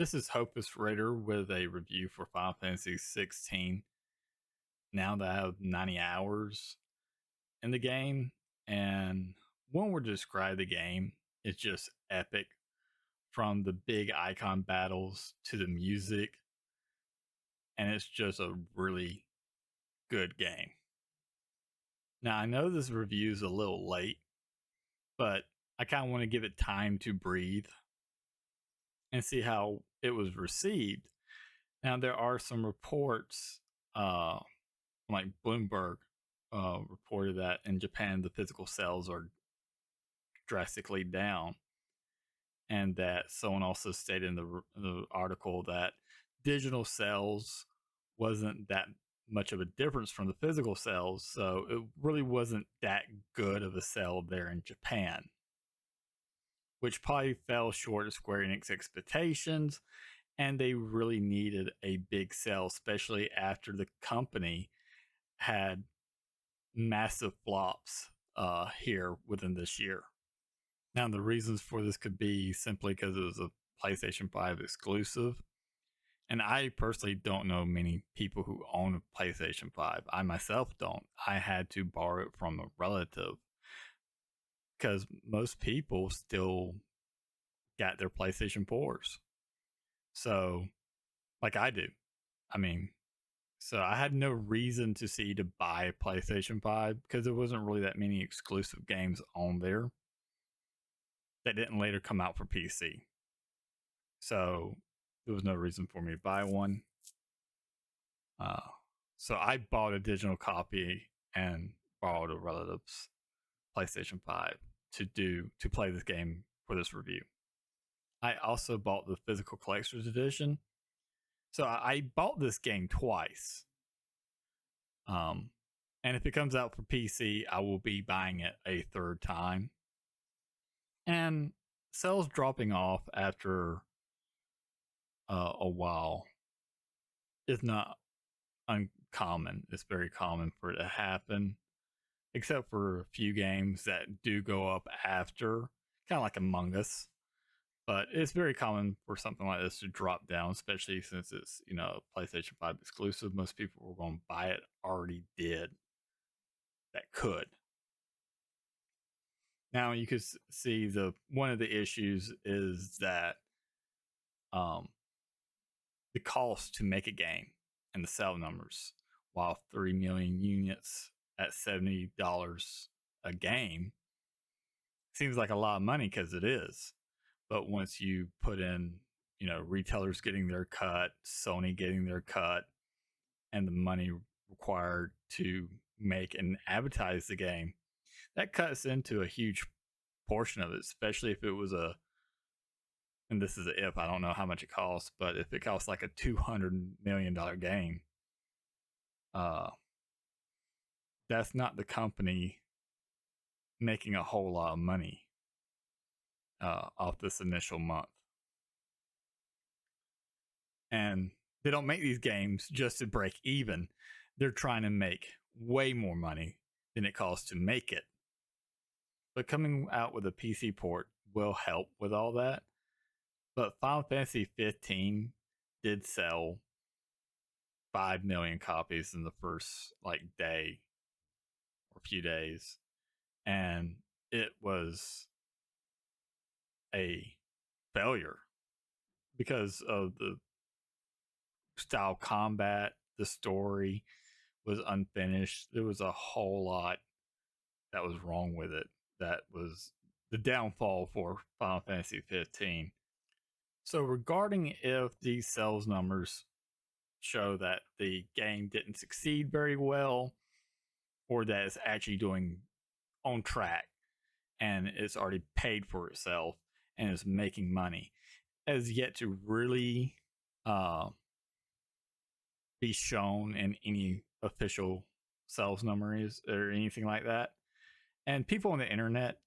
This is Hopus Raider with a review for Final Fantasy 16. Now that I have 90 hours in the game, and one word to describe the game, it's just epic. From the big icon battles to the music, and it's just a really good game. Now, I know this review is a little late, but I kind of want to give it time to breathe and see how it was received. Now, there are some reports, like Bloomberg reported that in Japan the physical sales are drastically down, and that someone also stated in the article that digital sales wasn't that much of a difference from the physical sales, so it really wasn't that good of a sell there in Japan, which probably fell short of Square Enix expectations, and they really needed a big sell, especially after the company had massive flops here within this year. Now, the reasons for this could be simply because it was a PlayStation 5 exclusive. And I personally don't know many people who own a PlayStation 5. I myself don't. I had to borrow it from a relative because most people still got their PlayStation 4s. So, like I do. I mean, so I had no reason to buy a PlayStation 5 because there wasn't really that many exclusive games on there that didn't later come out for PC. So there was no reason for me to buy one. Uh, so I bought a digital copy and borrowed a relative's PlayStation 5 to play this game for this review. I also bought the physical collector's edition. So I bought this game twice. Um, and if it comes out for PC, I will be buying it a third time. And sales dropping off after a while is not uncommon. It's very common for it to happen, except for a few games that do go up after, kind of like Among Us. But it's very common for something like this to drop down, especially since it's PlayStation 5 exclusive. Most people who are going to buy it already did that could. Now you could see the one of the issues is that um, the cost to make a game and the sale numbers, while 3 million units at $70 a game seems like a lot of money because it is. But once you put in, retailers getting their cut, Sony getting their cut, and the money required to make and advertise the game, that cuts into a huge portion of it, especially if it was and this is a if, I don't know how much it costs, but if it costs like a $200 million game, uh, that's not the company making a whole lot of money off this initial month. And they don't make these games just to break even. They're trying to make way more money than it costs to make it. But coming out with a PC port will help with all that. But Final Fantasy 15 did sell 5 million copies in the first day or few days, and it was a failure because of the style combat. The story was unfinished. There was a whole lot that was wrong with it. That was the downfall for Final Fantasy 15. So, regarding if these sales numbers show that the game didn't succeed very well, or that it's actually doing on track and it's already paid for itself and is making money, has yet to really be shown in any official sales numbers or anything like that. And people on the internet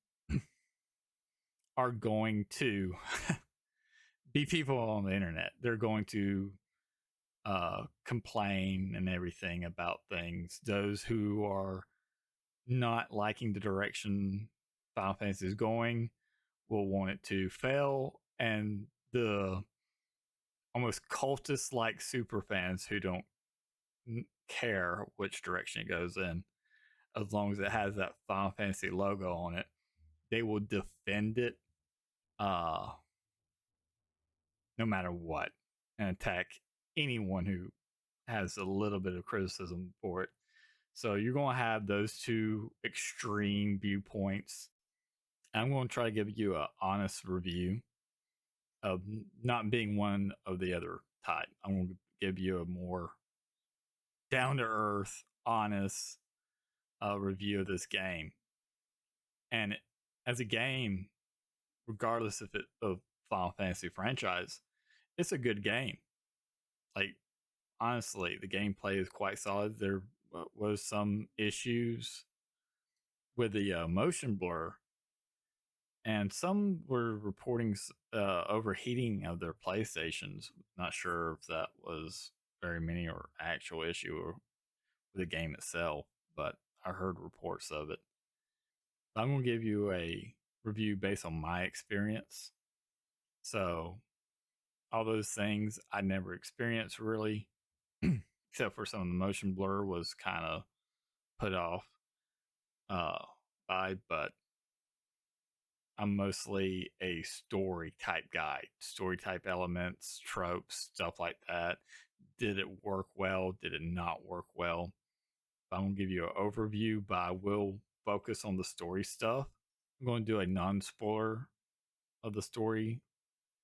are going to be people on the internet. They're going to complain and everything about things. Those who are not liking the direction Final Fantasy is going will want it to fail, and the almost cultist like super fans who don't care which direction it goes in, as long as it has that Final Fantasy logo on it. They will defend it uh no matter what and attack anyone who has a little bit of criticism for it. So you're going to have those two extreme viewpoints. I'm going to try to give you an honest review of not being one of the other type. I'm going to give you a more down to earth, honest review of this game. And as a game, regardless if it of Final Fantasy franchise, it's a good game. Like honestly, the gameplay is quite solid. There was some issues with the motion blur, and some were reporting overheating of their PlayStations. Not sure if that was very many or actual issue or with the game itself, but I heard reports of it. I'm going to give you a review based on my experience. So, all those things I never experienced really, except for some of the motion blur was kind of put off uh, by, but I'm mostly a story type guy, story type elements, tropes, stuff like that. Did it work well? Did it not work well? I'm going to give you an overview, but I will focus on the story stuff. I'm going to do a non spoiler of the story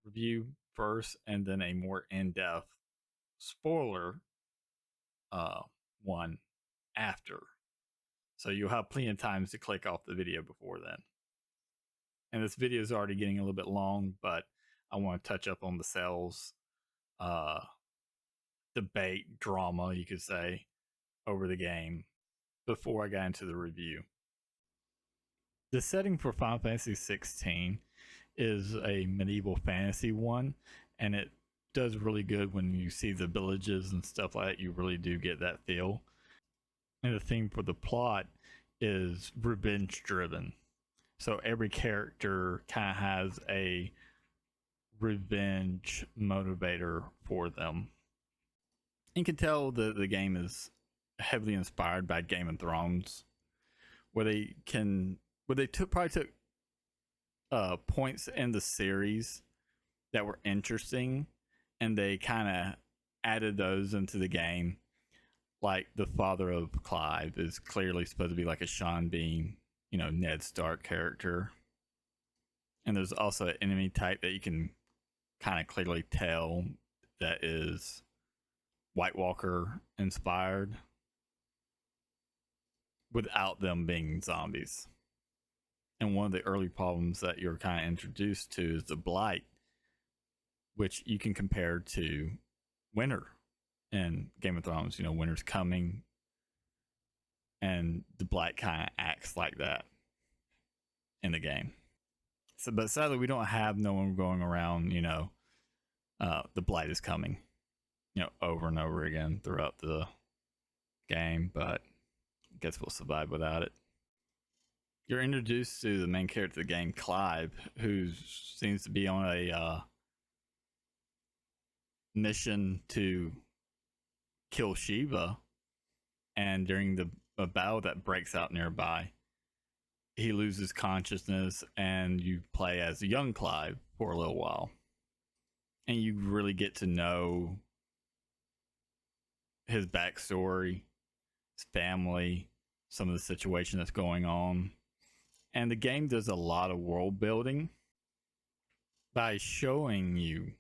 review first, and then a more in depth spoiler uh, one after. So you'll have plenty of times to click off the video before then. And this video is already getting a little bit long, but I want to touch up on the sales uh, debate, drama, you could say, over the game before I got into the review. The setting for Final Fantasy 16 is a medieval fantasy one, and it does really good when you see the villages and stuff like that. You really do get that feel. And the theme for the plot is revenge driven. So every character kind of has a revenge motivator for them. You can tell that the game is heavily inspired by Game of Thrones, where they probably took points in the series that were interesting, and they kind of added those into the game. Like the father of Clive is clearly supposed to be like a Sean Bean, Ned Stark character. And there's also an enemy type that you can kind of clearly tell that is White Walker inspired without them being zombies. And one of the early problems that you're kind of introduced to is the Blight, which you can compare to Winter in Game of Thrones. Winter's coming, and the Blight kind of acts like that in the game. So, but sadly, we don't have no one going around, the Blight is coming, over and over again throughout the game, but I guess we'll survive without it. You're introduced to the main character of the game, Clive, who seems to be on a mission to kill Shiva, and during a battle that breaks out nearby, he loses consciousness, and you play as a young Clive for a little while, and you really get to know his backstory, his family, some of the situation that's going on. And the game does a lot of world building by showing you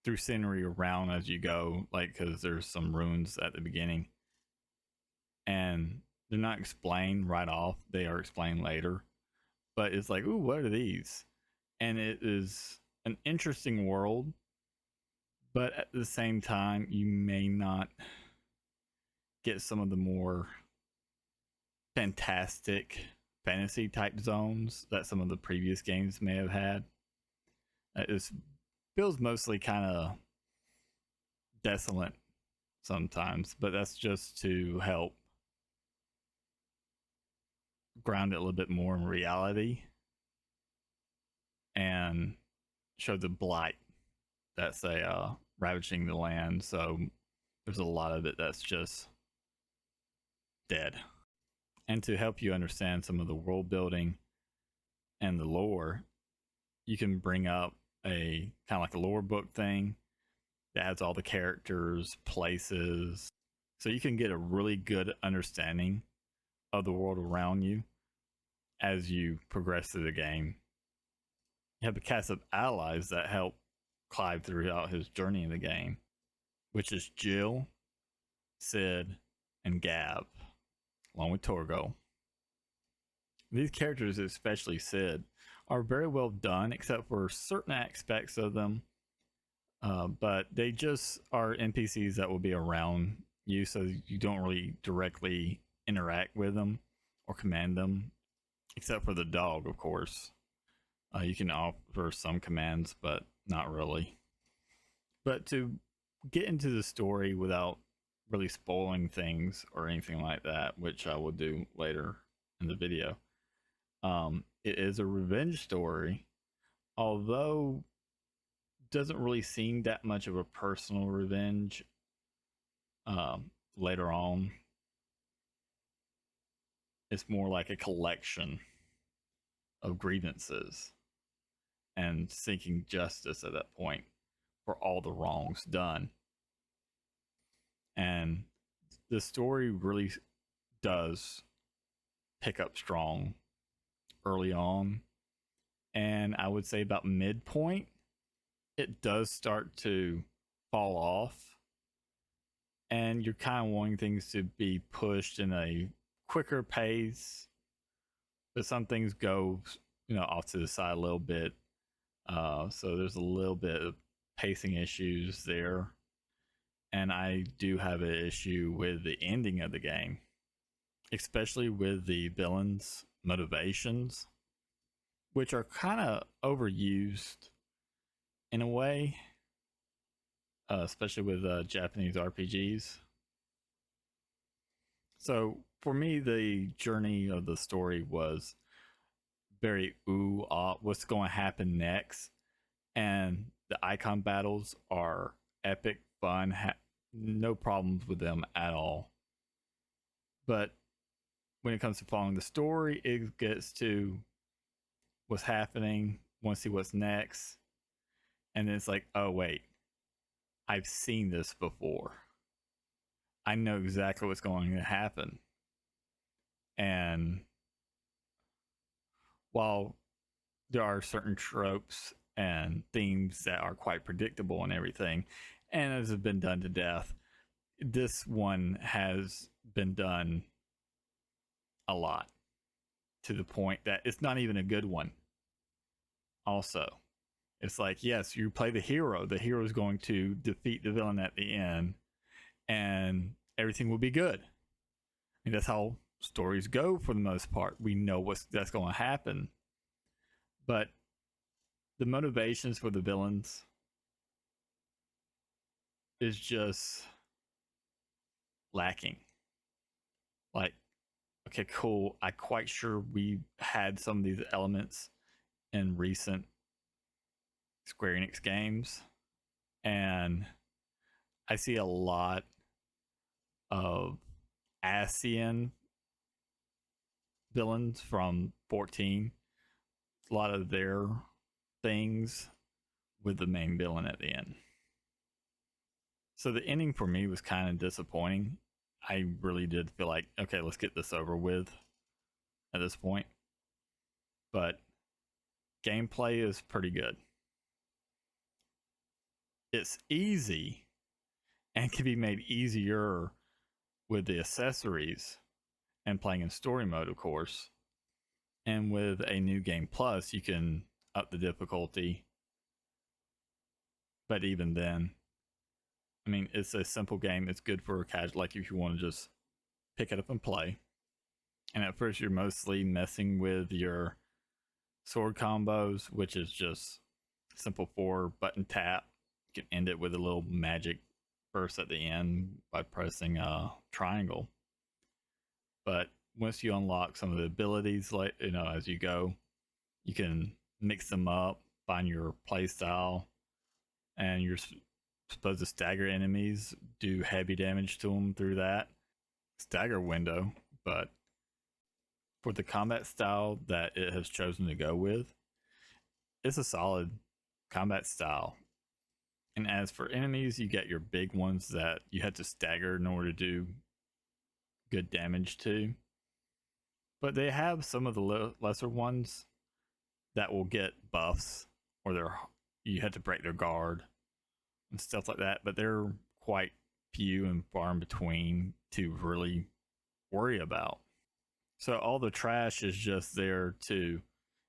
through scenery around as you go, like because there's some ruins at the beginning, and they're not explained right off. They are explained later, but it's like, ooh, what are these? And it is an interesting world, but at the same time, you may not get some of the more fantastic fantasy type zones that some of the previous games may have had. It feels mostly kind of desolate sometimes, but that's just to help ground it a little bit more in reality and show the blight that's a ravaging the land. So there's a lot of it that's just dead. And to help you understand some of the world building and the lore, you can bring up a kind of like a lore book thing that has all the characters, places, so you can get a really good understanding of the world around you as you progress through the game. You have a cast of allies that help Clive throughout his journey in the game, which is Jill, Cid, and Gab, along with Torgo. These characters, especially Cid, are very well done, except for certain aspects of them. But they just are NPCs that will be around you, so you don't really directly interact with them or command them, except for the dog, of course. You can offer some commands, but not really. But to get into the story without really spoiling things or anything like that, which I will do later in the video, it is a revenge story, although doesn't really seem that much of a personal revenge later on. It's more like a collection of grievances and seeking justice at that point for all the wrongs done. And the story really does pick up strong early on. And I would say about midpoint, it does start to fall off. And you're kind of wanting things to be pushed in a quicker pace. But some things go, off to the side a little bit. So there's a little bit of pacing issues there. And I do have an issue with the ending of the game, especially with the villains' motivations, which are kind of overused in a way, especially with Japanese RPGs. So for me, the journey of the story was very what's going to happen next? And the icon battles are epic, fun, no problems with them at all. But when it comes to following the story, it gets to what's happening, want to see what's next, and then it's like, oh wait, I've seen this before. I know exactly what's going to happen. And while there are certain tropes and themes that are quite predictable and everything, and as has been done to death, this one has been done a lot to the point that it's not even a good one. Also, it's like, yes, you play the hero is going to defeat the villain at the end and everything will be good. I mean, that's how stories go for the most part. We know that's going to happen, but the motivations for the villains is just lacking. Like, okay, cool, I'm quite sure we had some of these elements in recent Square Enix games, and I see a lot of ASEAN villains from 14, a lot of their things with the main villain at the end. So the ending for me was kind of disappointing. I really did feel like, okay, let's get this over with at this point. But gameplay is pretty good. It's easy and can be made easier with the accessories and playing in story mode, of course. And with a new game plus, you can up the difficulty. But even then, I mean, it's a simple game. It's good for a casual, like if you want to just pick it up and play. And at first, you're mostly messing with your sword combos, which is just simple 4-button tap. You can end it with a little magic burst at the end by pressing triangle. But once you unlock some of the abilities, like as you go, you can mix them up, find your play style, and you're supposed to stagger enemies, do heavy damage to them through that stagger window. But for the combat style that it has chosen to go with, it's a solid combat style. And as for enemies, you get your big ones that you have to stagger in order to do good damage to. But they have some of the lesser ones that will get buffs, or you have to break their guard and stuff like that. But they're quite few and far in between to really worry about. So all the trash is just there to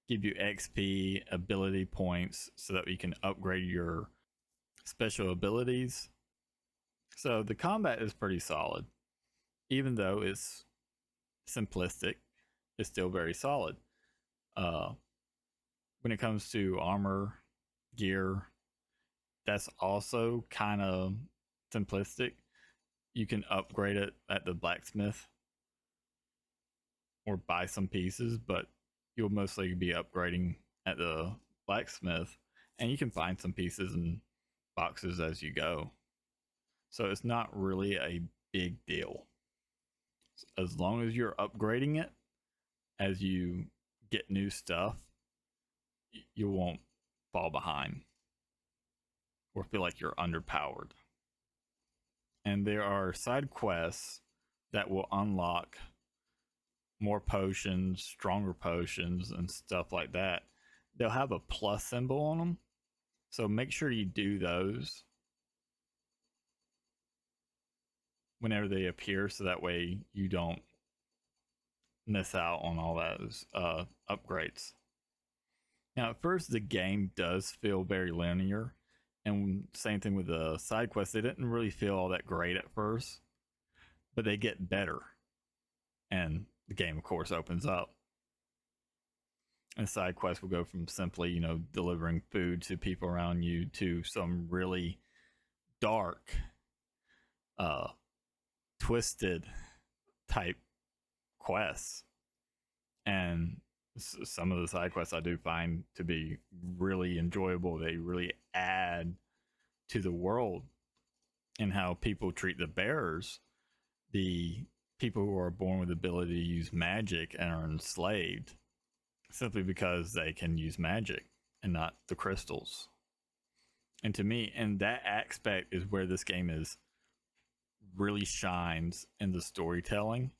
give you XP, ability points, so that you can upgrade your special abilities. So the combat is pretty solid. Even though it's simplistic, it's still very solid. When it comes to armor, gear, that's also kind of simplistic. You can upgrade it at the blacksmith or buy some pieces, but you'll mostly be upgrading at the blacksmith, and you can find some pieces in boxes as you go. So it's not really a big deal. As long as you're upgrading it as you get new stuff, you won't fall behind or feel like you're underpowered. And there are side quests that will unlock more potions, stronger potions, and stuff like that. They'll have a plus symbol on them, so make sure you do those whenever they appear, so that way you don't miss out on all those upgrades. Now, at first, the game does feel very linear, and same thing with the side quests. They didn't really feel all that great at first, but they get better, and the game, of course, opens up. And side quests will go from simply, delivering food to people around you to some really dark, twisted type quests. And some of the side quests I do find to be really enjoyable. They really add to the world and how people treat the bearers, the people who are born with the ability to use magic and are enslaved simply because they can use magic and not the crystals. And to me, and that aspect is where this game really shines in the storytelling,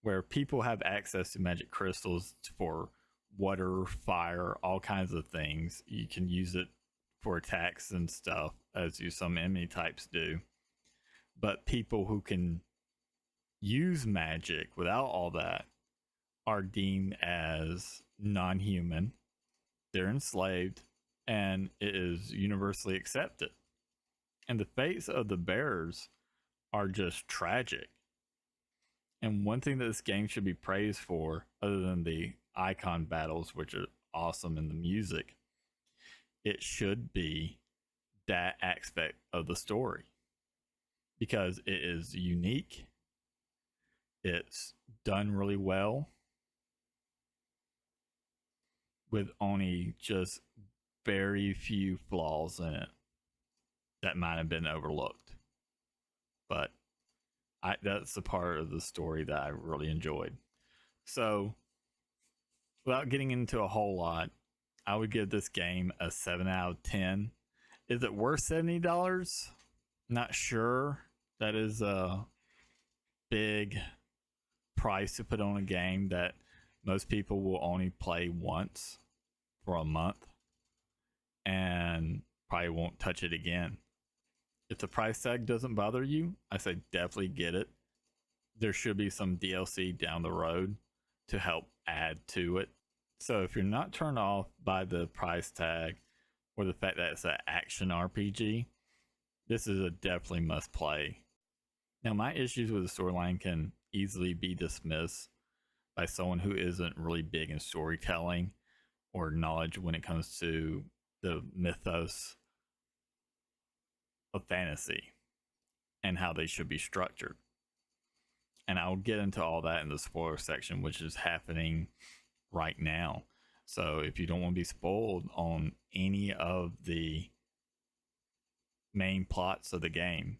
where people have access to magic crystals for water, fire, all kinds of things. You can use it for attacks and stuff, as some enemy types do. But people who can use magic without all that are deemed as non-human. They're enslaved, and it is universally accepted. And the fates of the bearers are just tragic. And one thing that this game should be praised for, other than the icon battles, which are awesome, in the music, it should be that aspect of the story, because it is unique. It's done really well with only just very few flaws in it that might have been overlooked. But that's the part of the story that I really enjoyed. So, without getting into a whole lot, I would give this game a 7 out of 10. Is it worth $70? Not sure. That is a big price to put on a game that most people will only play once for a month and probably won't touch it again. If the price tag doesn't bother you, I say definitely get it. There should be some DLC down the road to help add to it. So if you're not turned off by the price tag or the fact that it's an action RPG, this is a definitely must play. Now, my issues with the storyline can easily be dismissed by someone who isn't really big in storytelling or knowledge when it comes to the mythos of fantasy and how they should be structured. And I'll get into all that in the spoiler section, which is happening right now. So if you don't want to be spoiled on any of the main plots of the game.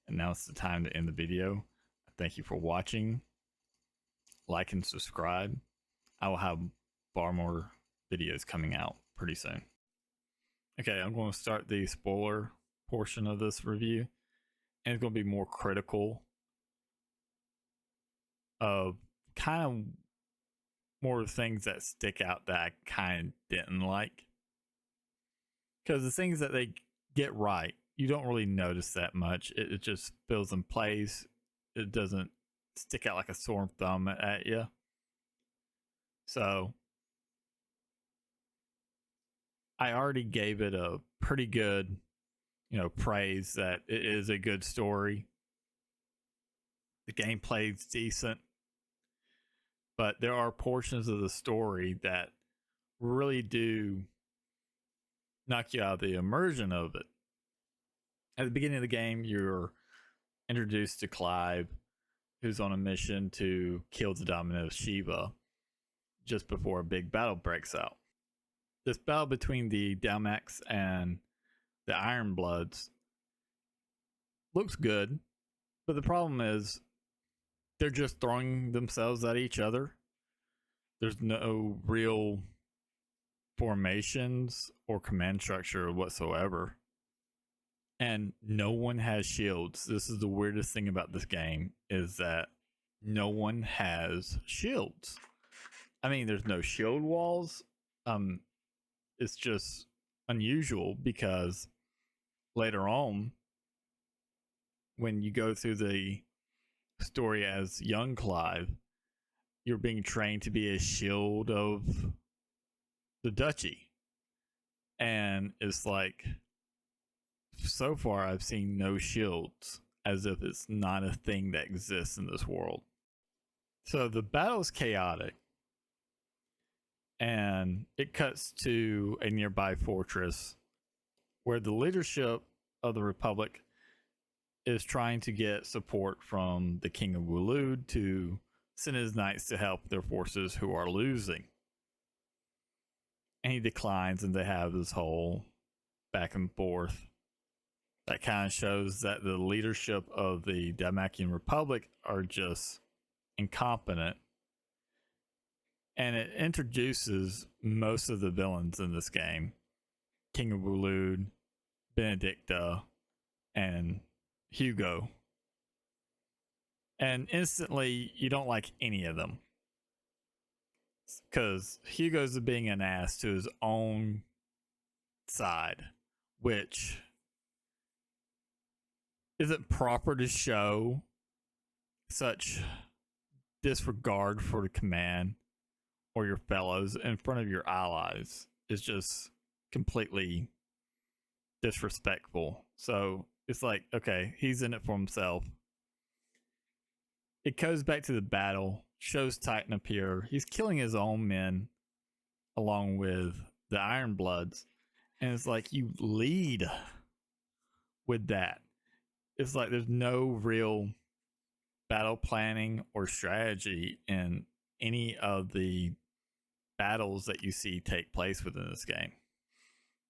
And now it's the time to end the video. Thank you for watching. Like and subscribe. I will have far more videos coming out pretty soon. Okay, I'm going to start the spoiler portion of this review, and it's going to be more critical of kind of more things that stick out that I kind of didn't like. Because the things that they get right, you don't really notice that much. It just fills in place. It doesn't stick out like a sore thumb at you. So I already gave it a pretty good, praise that it is a good story. The gameplay is decent, but there are portions of the story that really do knock you out of the immersion of it. At the beginning of the game, you're introduced to Clive, who's on a mission to kill the dominant Shiva just before a big battle breaks out. This battle between the Dalmacs and the Ironbloods looks good, but the problem is they're just throwing themselves at each other. There's no real formations or command structure whatsoever. And no one has shields. This is the weirdest thing about this game, is that no one has shields. I mean, there's no shield walls. It's just unusual because later on, when you go through the story as young Clive, you're being trained to be a shield of the duchy. And it's like, so far I've seen no shields, as if it's not a thing that exists in this world. So the battle's chaotic, and it cuts to a nearby fortress where the leadership of the Republic is trying to get support from the King of Waloed to send his knights to help their forces who are losing. And he declines, and they have this whole back and forth that kind of shows that the leadership of the Dalmatian Republic are just incompetent. And it introduces most of the villains in this game: King of Waloed, Benedicta, and Hugo. And instantly, you don't like any of them, because Hugo's being an ass to his own side, which isn't proper to show such disregard for the command or your fellows in front of your allies. Is just completely disrespectful. So it's like, okay, he's in it for himself. It goes back to the battle, shows Titan appear. He's killing his own men along with the Ironbloods. And it's like, you lead with that. It's like there's no real battle planning or strategy in any of the battles that you see take place within this game.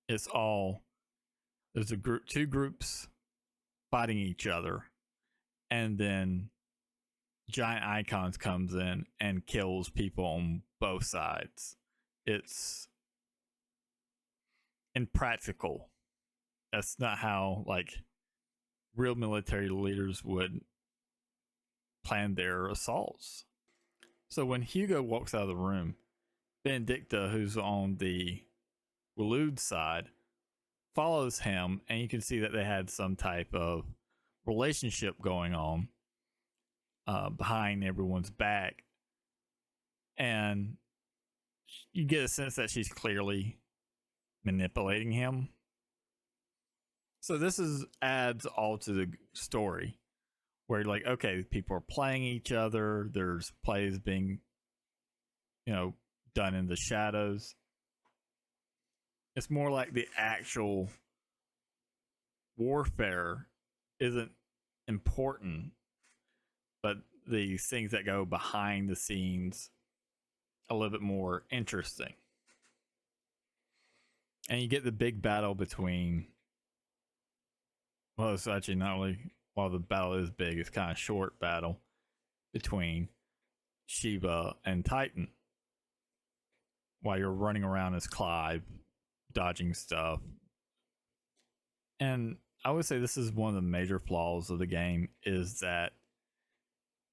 It's all, there's two groups fighting each other, and then Giant Icons comes in and kills people on both sides. It's impractical. That's not how like real military leaders would plan their assaults. So when Hugo walks out of the room, Benedicta, who's on the Waloed side, follows him, and you can see that they had some type of relationship going on behind everyone's back. And you get a sense that she's clearly manipulating him. So this adds all to the story, where like, okay, people are playing each other. There's plays being, done in the shadows. It's more like the actual warfare isn't important, but the things that go behind the scenes a little bit more interesting. And you get the big battle between Well, it's actually not really, while the battle is big, it's kind of short battle between Sheba and Titan while you're running around as Clive, dodging stuff. And I would say this is one of the major flaws of the game is that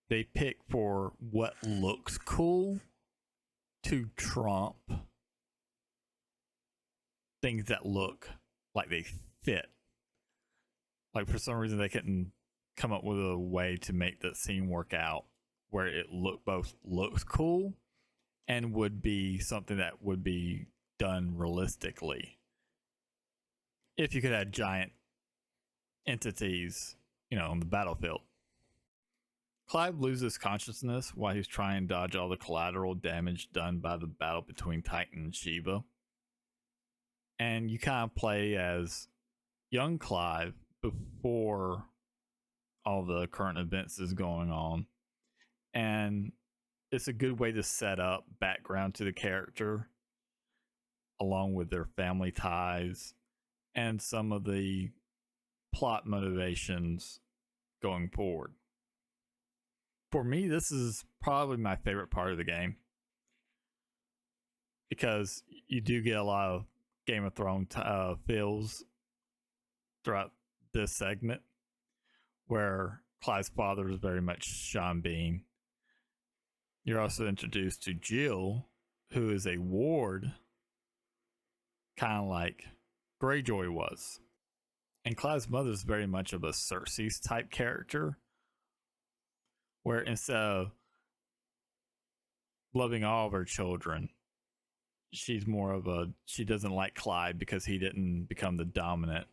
they pick for what looks cool to trump things that look like they fit. Like for some reason they couldn't come up with a way to make the scene work out where it both looks cool and would be something that would be done realistically. If you could have giant entities, on the battlefield. Clive loses consciousness while he's trying to dodge all the collateral damage done by the battle between Titan and Sheba. And you kind of play as young Clive before all the current events is going on. And it's a good way to set up background to the character along with their family ties and some of the plot motivations going forward. For me, this is probably my favorite part of the game because you do get a lot of Game of Thrones feels throughout this segment where Clive's father is very much Sean Bean. You're also introduced to Jill, who is a ward, kind of like Greyjoy was. And Clive's mother is very much of a Cersei's type character, where instead of loving all of her children, she's more of she doesn't like Clive because he didn't become the dominant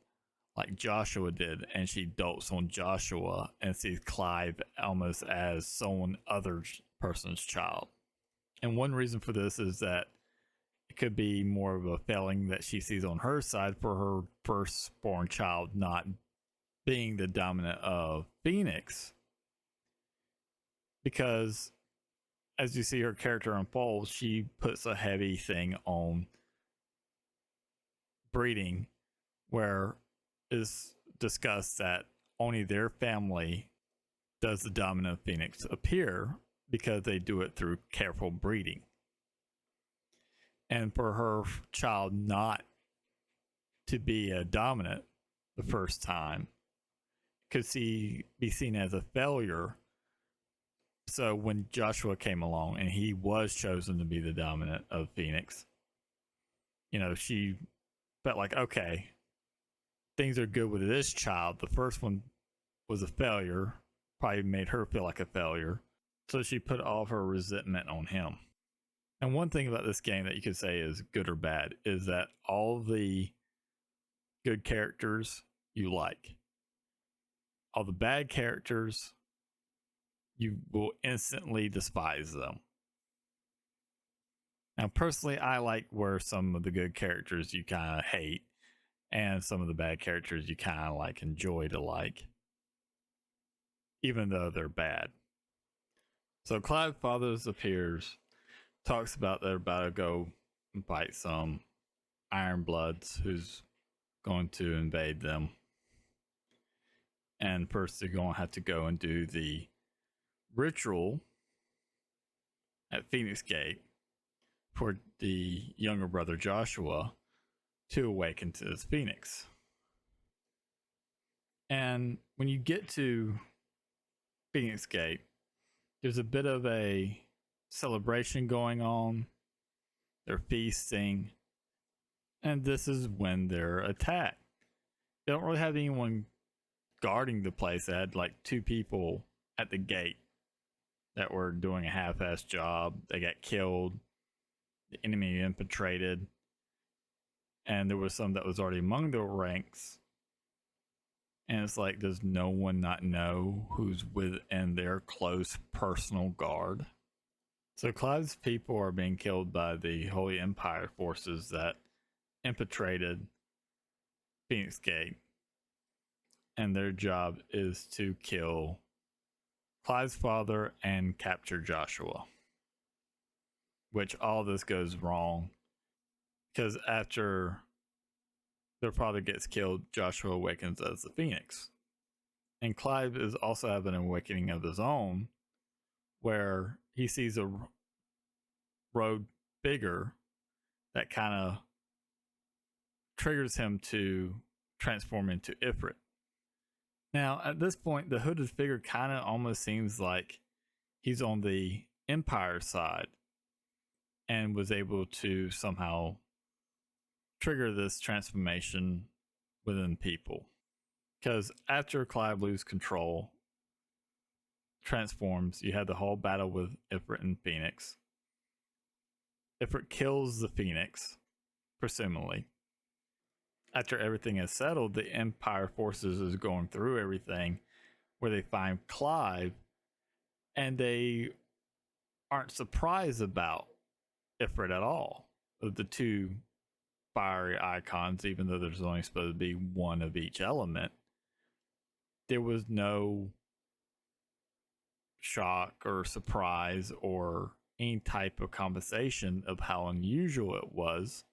like Joshua did, and she dotes on Joshua and sees Clive almost as someone other person's child. And one reason for this is that it could be more of a failing that she sees on her side for her firstborn child not being the dominant of Phoenix. Because as you see her character unfold, she puts a heavy thing on breeding, where is discussed that only their family does the dominant Phoenix appear because they do it through careful breeding. And for her child not to be a dominant the first time could be seen as a failure. So when Joshua came along and he was chosen to be the dominant of Phoenix, she felt like, okay, things are good with this child. The first one was a failure, probably made her feel like a failure. So she put all of her resentment on him. And one thing about this game that you could say is good or bad is that all the good characters you like. All the bad characters, you will instantly despise them. Now, personally, I like where some of the good characters you kind of hate and some of the bad characters you kind of like enjoy to like, even though they're bad. So Clive Fathers appears, talks about they're about to go fight some Iron Bloods who's going to invade them. And first they're going to have to go and do the ritual at Phoenix Gate for the younger brother Joshua to awaken to his Phoenix. And when you get to Phoenix Gate, there's a bit of a celebration going on. They're feasting. And this is when they're attacked. They don't really have anyone guarding the place. They had like 2 people at the gate that were doing a half-assed job. They got killed. The enemy infiltrated. And there was some that was already among the ranks. And it's like, does no one not know who's within their close personal guard? So Clive's people are being killed by the Holy Empire forces that infiltrated Phoenix Gate. And their job is to kill Clive's father and capture Joshua. Which all this goes wrong because after their father gets killed, Joshua awakens as the Phoenix. And Clive is also having an awakening of his own where he sees a road bigger that kind of triggers him to transform into Ifrit. Now, at this point, the hooded figure kind of almost seems like he's on the Empire side and was able to somehow trigger this transformation within people. Because after Clive loses control, transforms, you have the whole battle with Ifrit and Phoenix. Ifrit kills the Phoenix, presumably. After everything is settled, the Empire forces is going through everything where they find Clive and they aren't surprised about Ifrit at all. Of the two fiery icons, even though there's only supposed to be one of each element, there was no shock or surprise or any type of conversation of how unusual it was.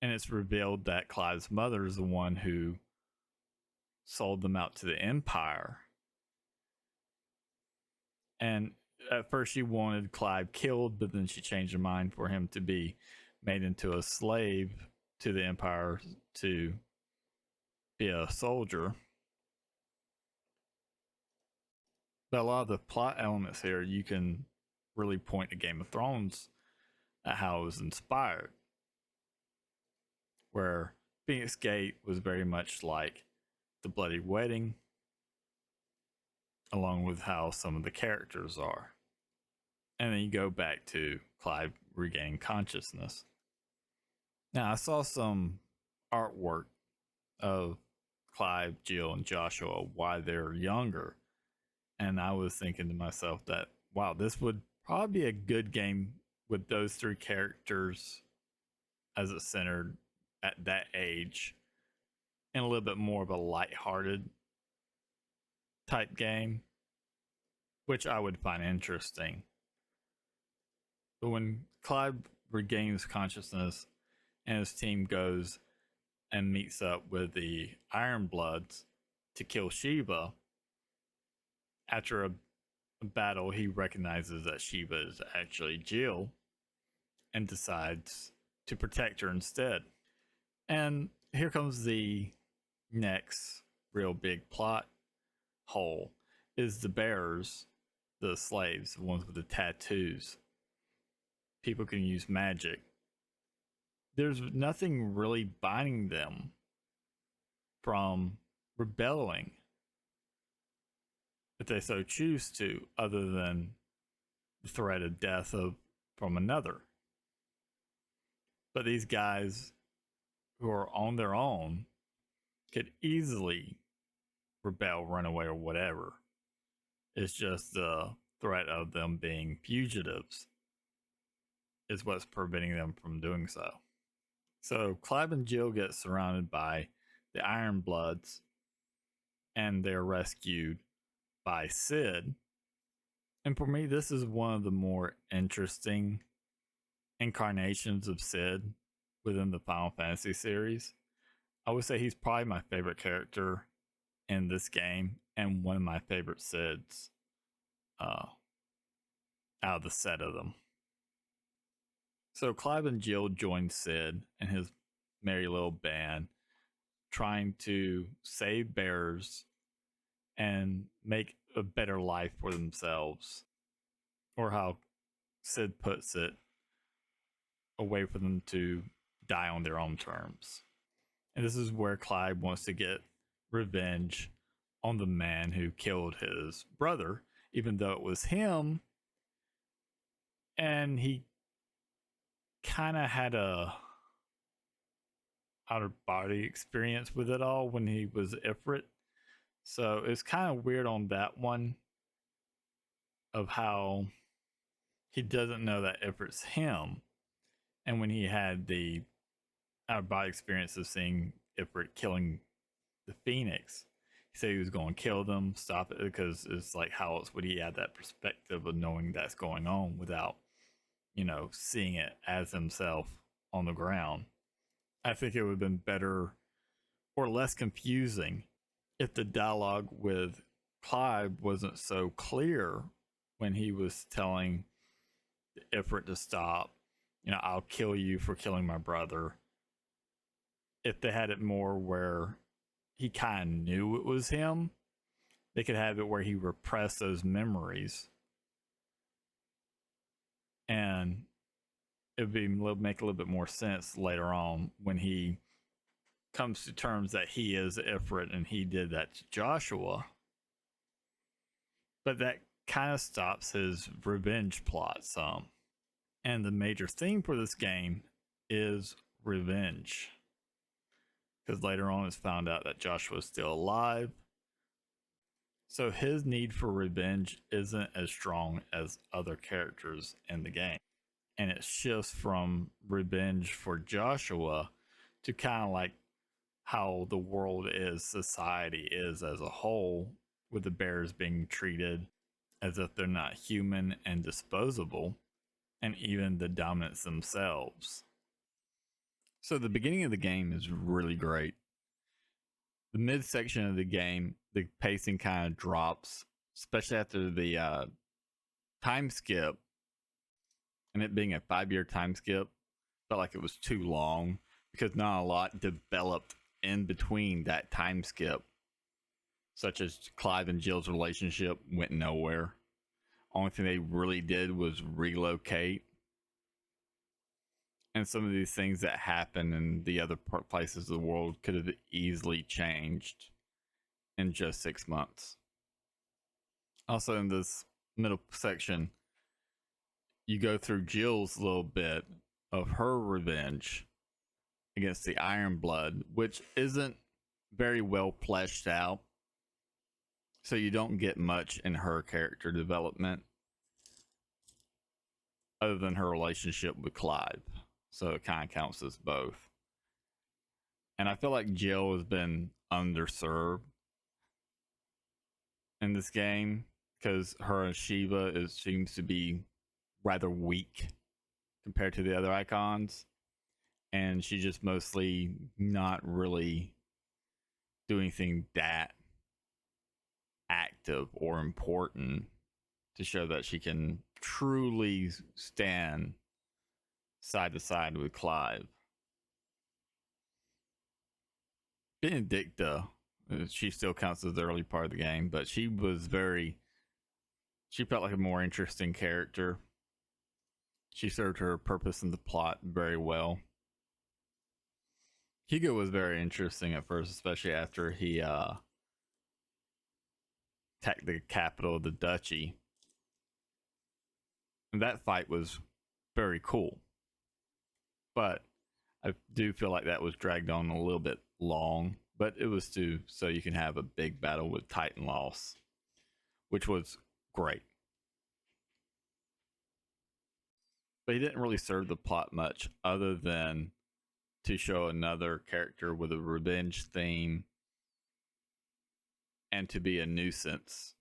And it's revealed that Clive's mother is the one who sold them out to the Empire. And at first she wanted Clive killed, but then she changed her mind for him to be made into a slave to the Empire to be a soldier. But a lot of the plot elements here, you can really point to Game of Thrones at how it was inspired. Where Phoenix Gate was very much like the Bloody Wedding, along with how some of the characters are. And then you go back to Clive regaining consciousness. Now, I saw some artwork of Clive, Jill, and Joshua while they're younger. And I was thinking to myself that, wow, this would probably be a good game with those three characters as it's centered at that age, and a little bit more of a lighthearted type game, which I would find interesting. But when Clive regains consciousness and his team goes and meets up with the Ironbloods to kill Shiva, after a battle, he recognizes that Shiva is actually Jill and decides to protect her instead. And here comes the next real big plot hole is the bearers, the slaves, the ones with the tattoos. People can use magic. There's nothing really binding them from rebelling if they so choose to, other than the threat of death from another. But these guys who are on their own could easily rebel, run away, or whatever. It's just the threat of them being fugitives is what's preventing them from doing so. So Clive and Jill get surrounded by the Ironbloods and they're rescued by Sid. And for me, this is one of the more interesting incarnations of Sid within the Final Fantasy series. I would say he's probably my favorite character in this game and one of my favorite Sids out of the set of them. So Clive and Jill join Sid and his merry little band trying to save bears and make a better life for themselves, or how Sid puts it, a way for them to die on their own terms. And this is where Clive wants to get revenge on the man who killed his brother, even though it was him. And he kind of had a outer body experience with it all when he was Ifrit. So it's kind of weird on that one of how he doesn't know that Ifrit's him. And when he had the outer body experience of seeing Ifrit killing the Phoenix, he said he was going to kill them, stop it, because it's like, how else would he have that perspective of knowing that's going on without, seeing it as himself on the ground. I think it would have been better or less confusing if the dialogue with Clive wasn't so clear when he was telling Ifrit to stop. You know, I'll kill you for killing my brother. If they had it more where he kind of knew it was him, they could have it where he repressed those memories, and it would be make a little bit more sense later on when he comes to terms that he is Ifrit and he did that to Joshua. But that kind of stops his revenge plot some. And the major theme for this game is revenge. Because later on it's found out that Joshua is still alive. So his need for revenge isn't as strong as other characters in the game. And it shifts from revenge for Joshua to kind of like how the world is, society is as a whole, with the bears being treated as if they're not human and disposable, and even the dominants themselves. So the beginning of the game is really great. The midsection of the game, the pacing kind of drops, especially after the time skip, and it being a 5-year time skip felt like it was too long because not a lot developed in between that time skip, such as Clive and Jill's relationship went nowhere. Only thing they really did was relocate, and some of these things that happen in the other places of the world could have easily changed in just 6 months. Also, in this middle section, you go through Jill's little bit of her revenge against the Iron Blood, which isn't very well fleshed out. So you don't get much in her character development other than her relationship with Clive. So it kind of counts as both. And I feel like Jill has been underserved in this game because her and Shiva seems to be rather weak compared to the other icons. And she's just mostly not really doing anything that active or important to show that she can truly stand side to side with Clive. Benedicta, she still counts as the early part of the game, but she felt like a more interesting character. She served her purpose in the plot very well. Hugo was very interesting at first, especially after he attacked the capital of the duchy. And that fight was very cool. But I do feel like that was dragged on a little bit long, but it was so you can have a big battle with Titan Loss, which was great. But he didn't really serve the plot much other than to show another character with a revenge theme and to be a nuisance.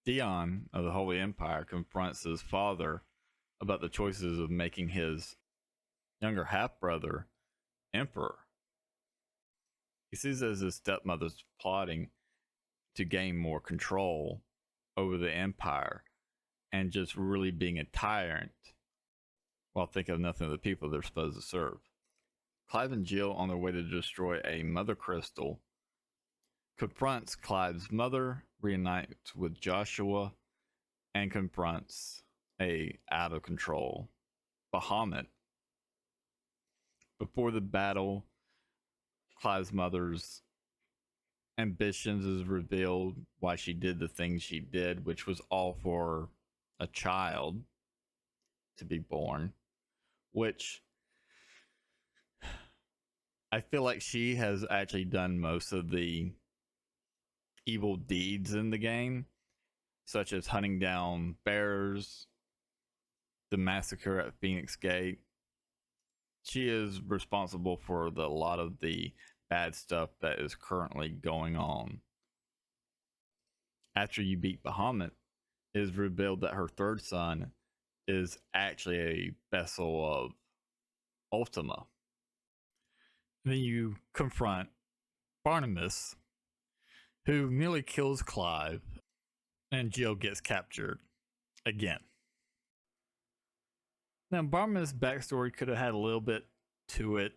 Dion of the Holy Empire confronts his father about the choices of making his younger half-brother emperor. He sees it as his stepmother's plotting to gain more control over the empire and just really being a tyrant while thinking of nothing of the people they're supposed to serve. Clive and Jill, on their way to destroy a mother crystal, confronts Clive's mother, reunites with Joshua, and confronts a out of control Bahamut. Before the battle, Clive's mother's ambitions is revealed, why she did the things she did, which was all for a child to be born, which I feel like she has actually done most of the evil deeds in the game, such as hunting down bears, the massacre at Phoenix Gate. She is responsible for a lot of the bad stuff that is currently going on. After you beat Bahamut, it is revealed that her third son is actually a vessel of Ultima. And then you confront Barnabas, who nearly kills Clive, and Jill gets captured again. Now, Barnabas' backstory could have had a little bit to it.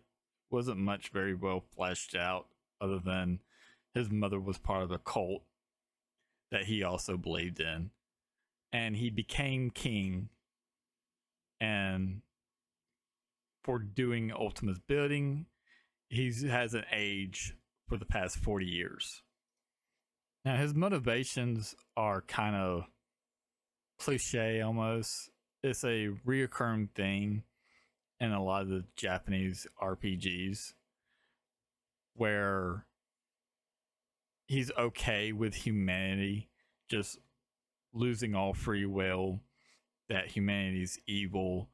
Wasn't much very well fleshed out, other than his mother was part of a cult that he also believed in. And he became king, and for doing Ultima's building, he has an age for the past 40 years. Now, his motivations are kind of cliche almost. It's a reoccurring thing in a lot of the Japanese RPGs where he's okay with humanity just losing all free will, that humanity's evil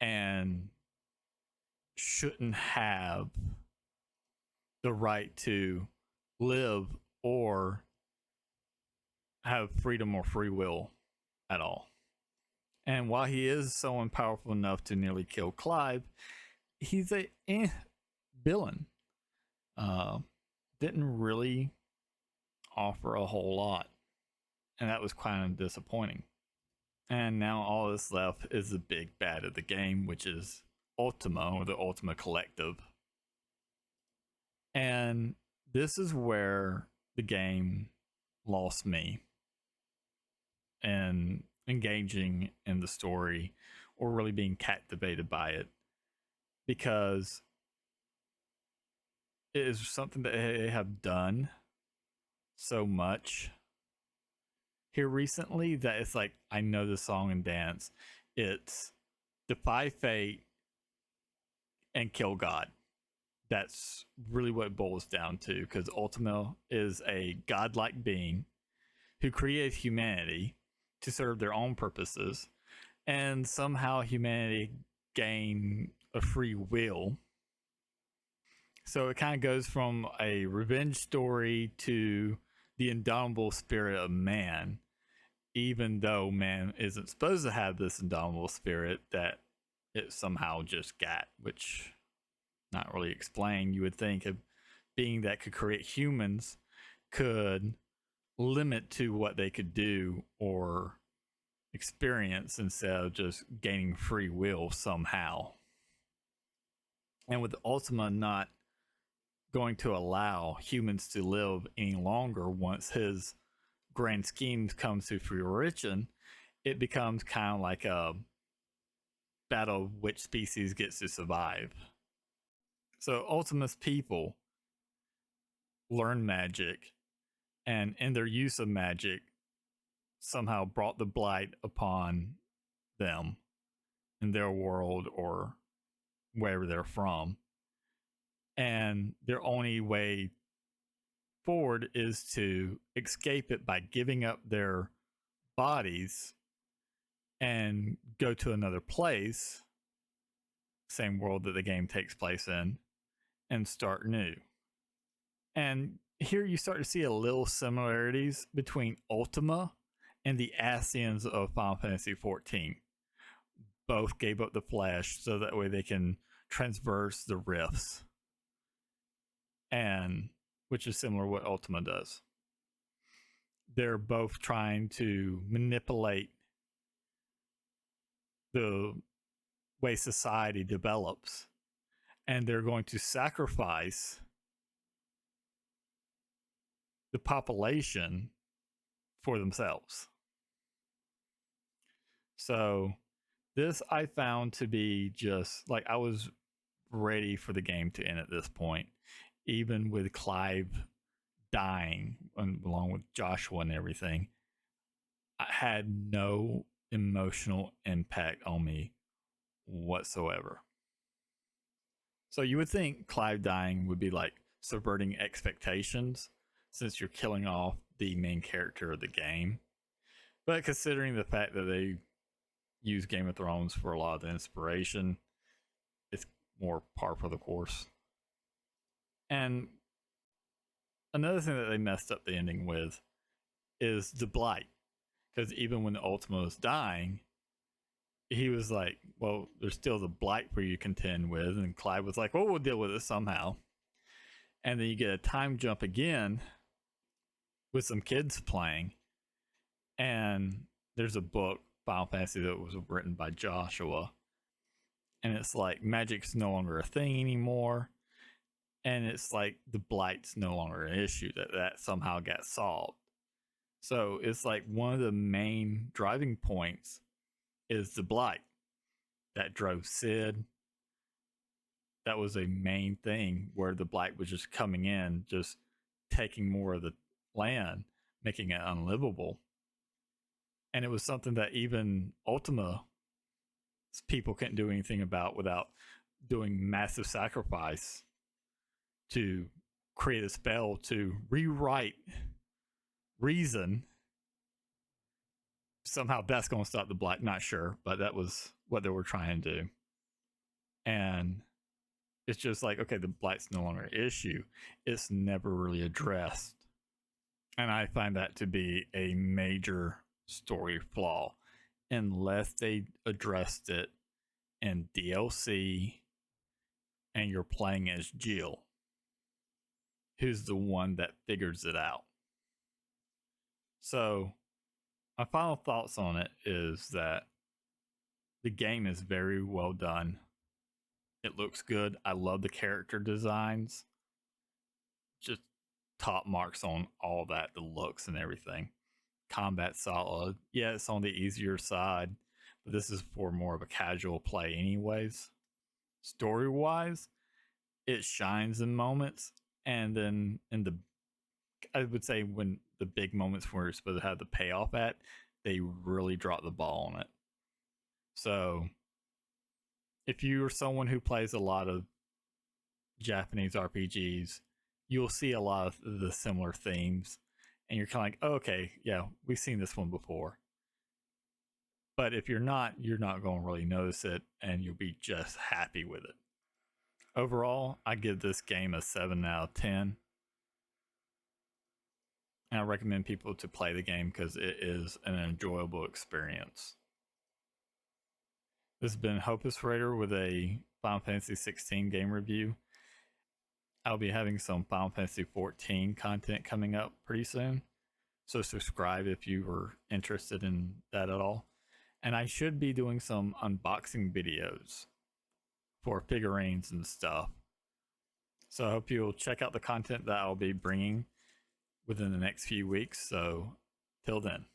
and shouldn't have the right to live or have freedom or free will at all. And while he is someone powerful enough to nearly kill Clive, he's a villain. Didn't really offer a whole lot. And that was kind of disappointing. And now all that's left is the big bad of the game, which is Ultima, or the Ultima Collective. And this is where the game lost me and engaging in the story or really being captivated by it, because it is something that they have done so much here recently that it's like, I know the song and dance. It's defy fate and kill God. That's really what it boils down to, because Ultima is a godlike being who created humanity to serve their own purposes, and somehow humanity gained a free will. So it kind of goes from a revenge story to the indomitable spirit of man, even though man isn't supposed to have this indomitable spirit that it somehow just got, which not really explained. You would think a being that could create humans could limit to what they could do or experience instead of just gaining free will somehow. And with Ultima not going to allow humans to live any longer once his grand scheme comes to fruition, it becomes kind of like a battle of which species gets to survive. So Ultima's people learn magic, and in their use of magic, somehow brought the blight upon them in their world or wherever they're from. And their only way forward is to escape it by giving up their bodies and go to another place, same world that the game takes place in, and start new. And here you start to see a little similarities between Ultima and the Ascians of Final Fantasy XIV. Both gave up the flesh so that way they can transverse the rifts, and which is similar to what Ultima does. They're both trying to manipulate the way society develops, and they're going to sacrifice the population for themselves. So this I found to be just like, I was ready for the game to end at this point, even with Clive dying along with Joshua and everything. I had no emotional impact on me whatsoever. So you would think Clive dying would be like subverting expectations, since you're killing off the main character of the game. But considering the fact that they use Game of Thrones for a lot of the inspiration, it's more par for the course. And another thing that they messed up the ending with is the blight. Because even when the Ultima was dying, he was like, well, there's still the blight for you to contend with. And Clyde was like, well, we'll deal with it somehow. And then you get a time jump again with some kids playing. And there's a book, Final Fantasy, that was written by Joshua. And it's like magic's no longer a thing anymore. And it's like the blight's no longer an issue, that somehow got solved. So it's like one of the main driving points is the blight that drove Sid. That was a main thing where the blight was just coming in, just taking more of the land, making it unlivable. And it was something that even Ultima people couldn't do anything about without doing massive sacrifice to create a spell to rewrite reason. Somehow that's going to stop the blight, not sure, but that was what they were trying to do. And it's just like, okay, the blight's no longer an issue. It's never really addressed. And I find that to be a major story flaw unless they addressed it in DLC and you're playing as Jill, who's the one that figures it out. So my final thoughts on it is that the game is very well done. It looks good. I love the character designs. Just top marks on all that, the looks and everything. Combat solid. Yeah, it's on the easier side, but this is for more of a casual play anyways. Story wise, it shines in moments, and then in the, I would say, when the big moments where you're supposed to have the payoff at, they really drop the ball on it. So if you're someone who plays a lot of Japanese RPGs, you'll see a lot of the similar themes, and you're kind of like, oh, okay, yeah, we've seen this one before. But if you're not going to really notice it, and you'll be just happy with it. Overall, I give this game a 7 out of 10. And I recommend people to play the game because it is an enjoyable experience. This has been Hopus Raider with a Final Fantasy 16 game review. I'll be having some Final Fantasy 14 content coming up pretty soon. So subscribe if you were interested in that at all. And I should be doing some unboxing videos for figurines and stuff. So I hope you'll check out the content that I'll be bringing within the next few weeks. So till then.